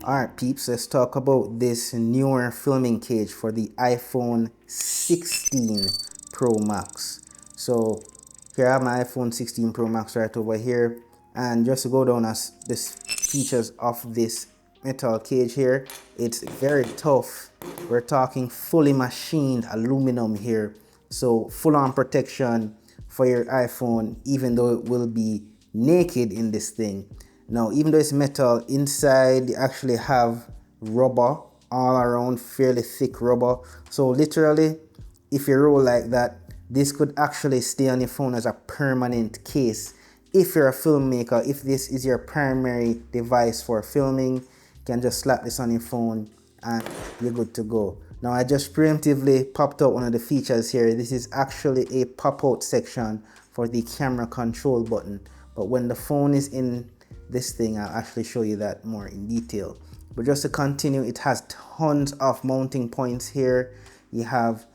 Alright peeps, let's talk about this newer filming cage for the iPhone 16 Pro Max. So here I have my iPhone 16 Pro Max right over here, and just to go down as the features of this metal cage here, it's very tough. We're talking fully machined aluminum here, so full on protection for your iPhone, even though it will be naked in this thing. Now, even though it's metal, inside they actually have rubber all around, fairly thick rubber. So literally, if you roll like that, this could actually stay on your phone as a permanent case. If you're a filmmaker, if this is your primary device for filming, you can just slap this on your phone and you're good to go. Now, I just preemptively popped out one of the features here. This is actually a pop-out section for the camera control button. But when the phone is in this thing, I'll actually show you that more in detail. But just to continue, it has tons of mounting points here. You have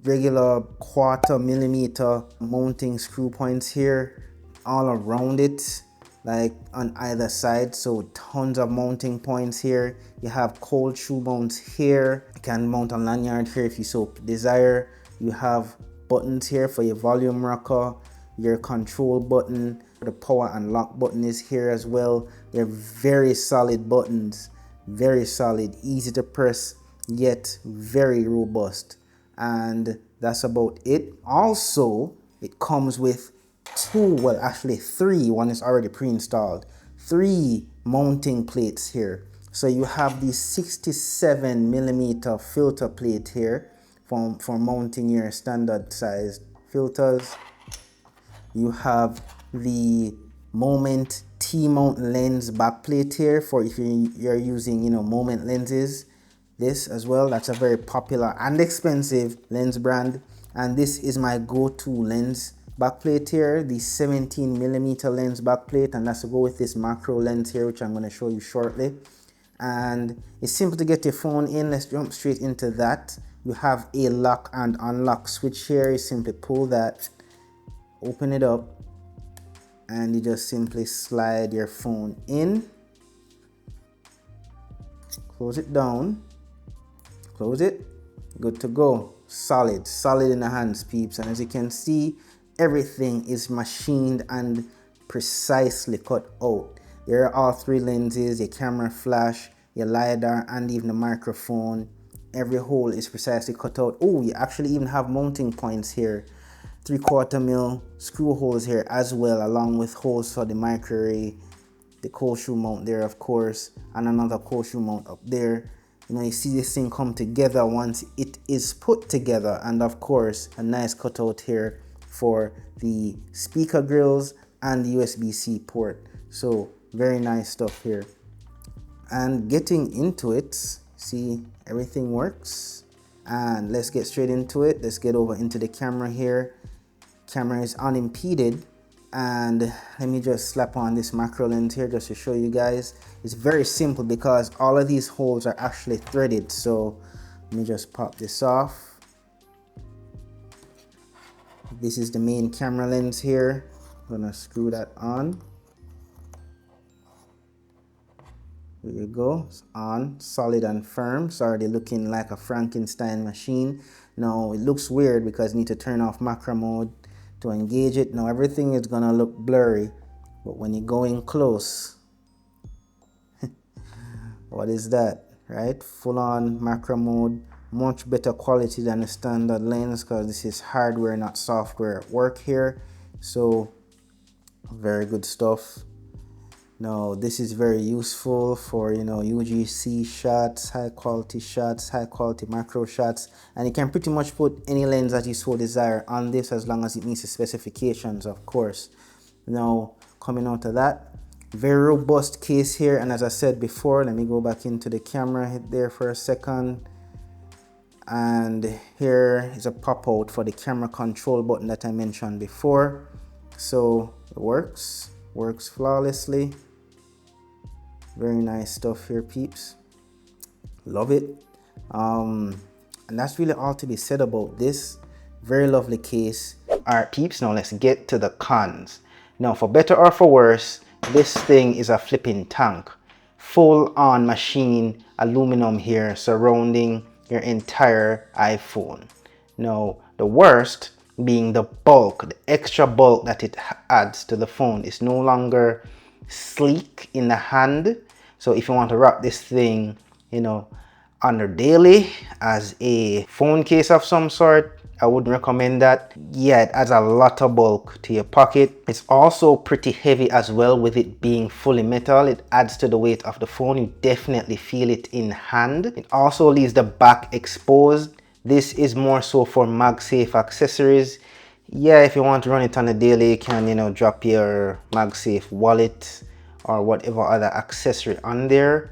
regular 1/4 millimeter mounting screw points here all around it, like on either side. So tons of mounting points here. You have cold shoe mounts here. You can mount a lanyard here if you so desire. You have buttons here for your volume rocker, your control button. The power and lock button is here as well. They're very solid buttons, very solid, easy to press, yet very robust. And that's about it. Also, it comes with three. One is already pre-installed. 3 mounting plates here. So you have the 67 millimeter filter plate here for mounting your standard sized filters. You have the Moment T-mount lens backplate here for if you're using, Moment lenses. This as well, that's a very popular and expensive lens brand. And this is my go-to lens backplate here, the 17 millimeter lens backplate, and that's to go with this macro lens here, which I'm going to show you shortly. And it's simple to get your phone in. Let's jump straight into that. You have a lock and unlock switch here. You simply pull that, open it up, and you just simply slide your phone in, close it down, close it, good to go. Solid in the hands, peeps. And as you can see, everything is machined and precisely cut out. There are all 3 lenses, your camera flash, your LiDAR, and even the microphone. Every hole is precisely cut out. Oh, you actually even have mounting points here. 3/4 mil screw holes here as well, along with holes for the micro array, the cold shoe mount there, of course, and another cold shoe mount up there. You see this thing come together once it is put together, and of course a nice cutout here for the speaker grills and the USB-C port. So very nice stuff here. And getting into it, see, everything works. And let's get straight into it. Let's get over into the camera here. Camera is unimpeded, and let me just slap on this macro lens here just to show you guys. It's very simple because all of these holes are actually threaded. So let me just pop this off. This is the main camera lens here. I'm gonna screw that on. There you go, it's on, solid and firm. It's already looking like a Frankenstein machine. Now it looks weird because you need to turn off macro mode to engage it. Now everything is gonna look blurry, but when you go in close, what is that, right? Full on macro mode, much better quality than the standard lens because this is hardware, not software at work here. So very good stuff. Now this is very useful for UGC shots, high quality macro shots, and you can pretty much put any lens that you so desire on this as long as it meets the specifications, of course. Now coming out of that, very robust case here, and as I said before, let me go back into the camera, hit there for a second, and here is a pop out for the camera control button that I mentioned before. So it works flawlessly. Very nice stuff here, peeps. Love it. And that's really all to be said about this. Very lovely case. Alright, peeps, now let's get to the cons. Now, for better or for worse, this thing is a flipping tank. full-on machine aluminum here surrounding your entire iPhone. Now, the worst being the bulk, the extra bulk that it adds to the phone. It's no longer sleek in the hand. So if you want to rock this thing, you know, under daily as a phone case of some sort, I wouldn't recommend that. Yeah, it adds a lot of bulk to your pocket. It's also pretty heavy as well, with it being fully metal. It adds to the weight of the phone. You definitely feel it in hand. It also leaves the back exposed. This is more so for MagSafe accessories. Yeah, if you want to run it on a daily, you can, you know, drop your MagSafe wallet or whatever other accessory on there.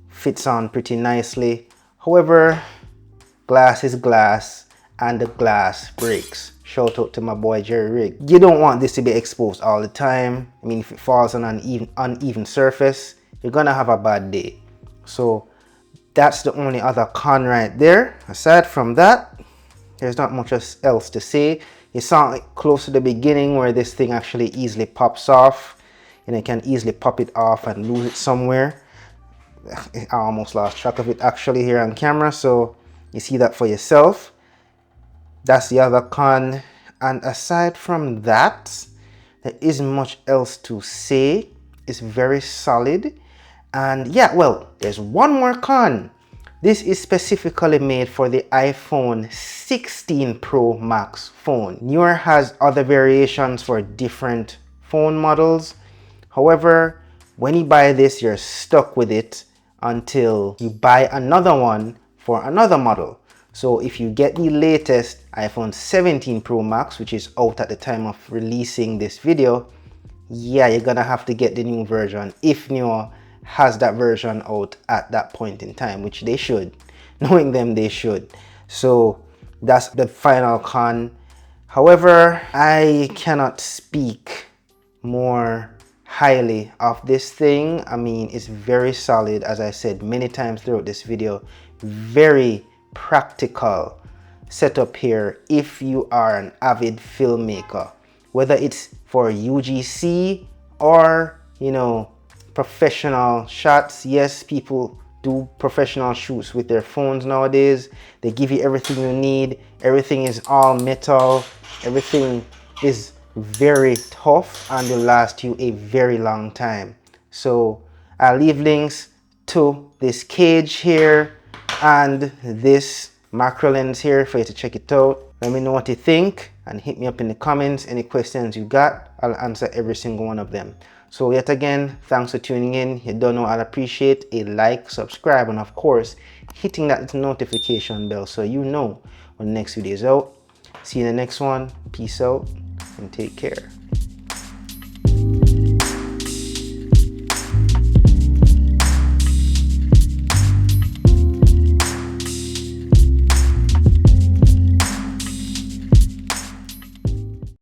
Fits on pretty nicely. However, glass is glass and the glass breaks. Shout out to my boy Jerry Rig. You don't want this to be exposed all the time. I mean, if it falls on an uneven surface, you're gonna have a bad day. So that's the only other con right there. Aside from that, there's not much else to say. You saw it close to the beginning where this thing actually easily pops off, and you can easily pop it off and lose it somewhere. I almost lost track of it actually here on camera, so you see that for yourself. That's the other con. And aside from that, there isn't much else to say. It's very solid. And yeah, well, there's one more con. This is specifically made for the iPhone 16 Pro Max phone. Neewer has other variations for different phone models. However, when you buy this, you're stuck with it until you buy another one for another model. So if you get the latest iPhone 17 Pro Max, which is out at the time of releasing this video, yeah, you're gonna have to get the new version if Neewer has that version out at that point in time, which they should. Knowing them, they should. So that's the final con. However, I cannot speak more highly of this thing. I mean, it's very solid, as I said many times throughout this video. Very practical setup here if you are an avid filmmaker, whether it's for UGC or, you know, professional shots. Yes, people do professional shoots with their phones nowadays. They give you everything you need. Everything is all metal. Everything is very tough and will last you a very long time. So I'll leave links to this cage here and this macro lens here for you to check it out. Let me know what you think and hit me up in the comments. Any questions you got, I'll answer every single one of them. So yet again, thanks for tuning in. You don't know, I'll appreciate a like, subscribe, and of course, hitting that little notification bell so you know when the next video is out. See you in the next one. Peace out and take care.